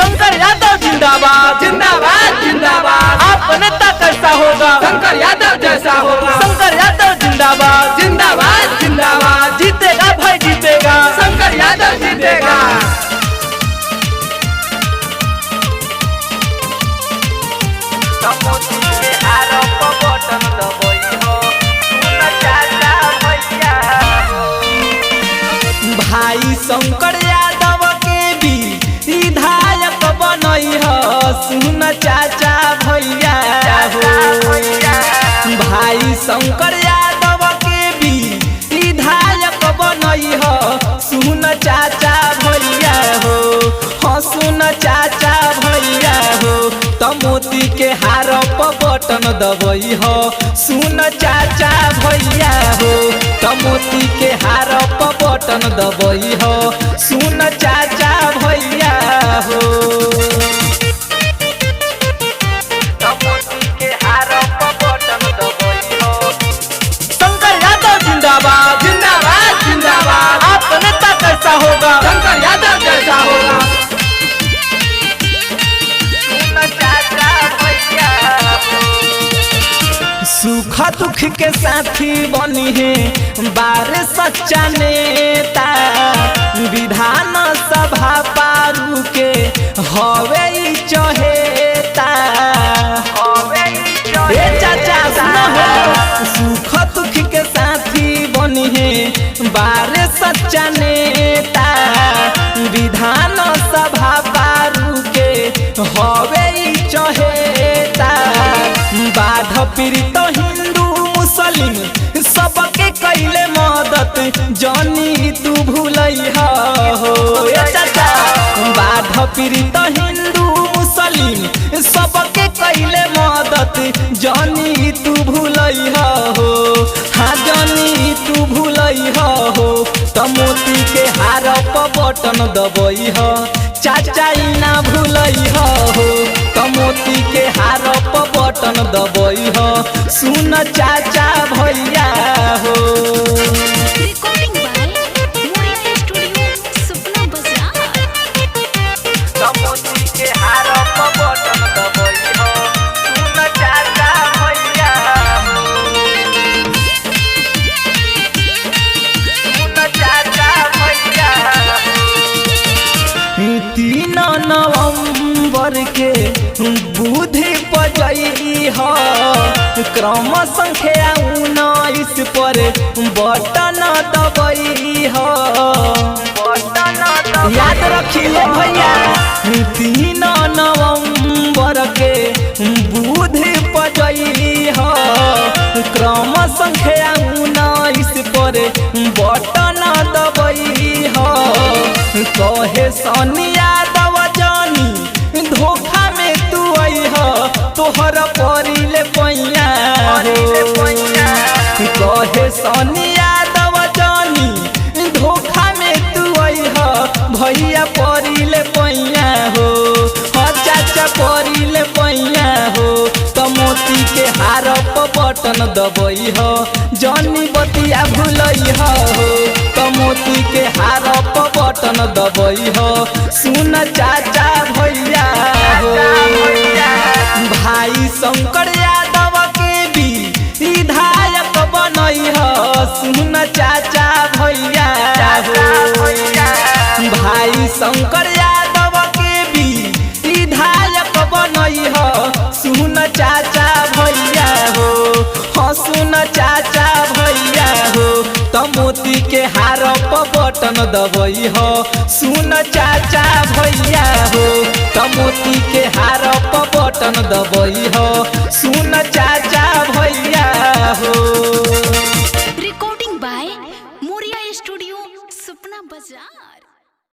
शंकर यादव जिंदाबाद जिंदाबाद जिंदाबाद। आपका नेता कैसा होगा? शंकर यादव जैसा होगा। शंकर यादव जिंदाबाद जिंदाबाद जिंदाबाद। जीतेगा भाई जीतेगा, शंकर यादव जीतेगा। भाई शंकर यादव के भी विधायक बनई हो, सुन चाचा भैया हो। भाई शंकर यादव के भी विधायक बनई हो, सुन चाचा भैया हो। हाँ सुन चाचा भैया हो, तो मोती के हार पर बटन दबई हो, सुन चाचा भैया हो। तो मोती के हार पर बटन दबई हो, सुन चाचा भैया हो। तो मोती के हार पर बटन दबई हो। शंकर यादव जिंदाबाद जिंदाबाद जिंदाबाद। आपका नेता कैसा होगा? शंकर यादव जैसा होगा। सुख दुख के साथी बनी है बार सच्चा नेता, विधान सभा पारू के हवे ई चहेता। ए चाचा सुनो हो, सुख दुख के साथी बनी है बार सच्चा नेता, विधान सभा पारू के हवे ई चहेता। बाध पीड़ित हिंदू मुस्लिम सबके कैले मदद, जानी तू भूलई हो। चाचा बाध पीड़ित हिंदू मुस्लिम सबके कैले मदद, जानी तू भूलई हो। हाँ जानी तू भूलई हो, तो मोती के हार पर बटन दबई हो, चाचा ई ना भूलई हो। तो मोती के हार पर बटन दबई हो, सुन चाचा भैया हो। Recording by Moria Studio, Supna Bazaar. तो मोती के हार पर बटन दबई हो, सुन चाचा भैया हो। सुन चाचा भैया हो। 3 नवंबर के बुद्धि पजई हो, क्रम संख्या 19 पर बटन दबई हो। याद रखिए भैया 3 नवंबर के बुद्धि पजई हो, क्रम संख्या 19 पर बटन दबई हो। कहे सनी यादव जानी धोखा में तू आई हो, तोहर परिले पैया हो। कहे सनी यादव जानी धोखा में तू आई हो, भैया परिले पैया हो। हाँ चाचा परिले पैया हो, तो मोती के हार पर बटन दबई हो, जानी बतिया भूलई हो। तो मोती के हार पर बटन दबई हो, सुन चाचा भैया हो। भाई शंकर यादव के भी विधायक बनई हो, सुन चाचा भैया हो। भाई शंकर यादव के भी विधायक बनई हो, सुन चाचा भैया हो। हाँ सुन चाचा भैया हो, तो मोती के हार पर बटन दबई हो, सुन चाचा भैया हो। तो मोती के हार पर बटन दबई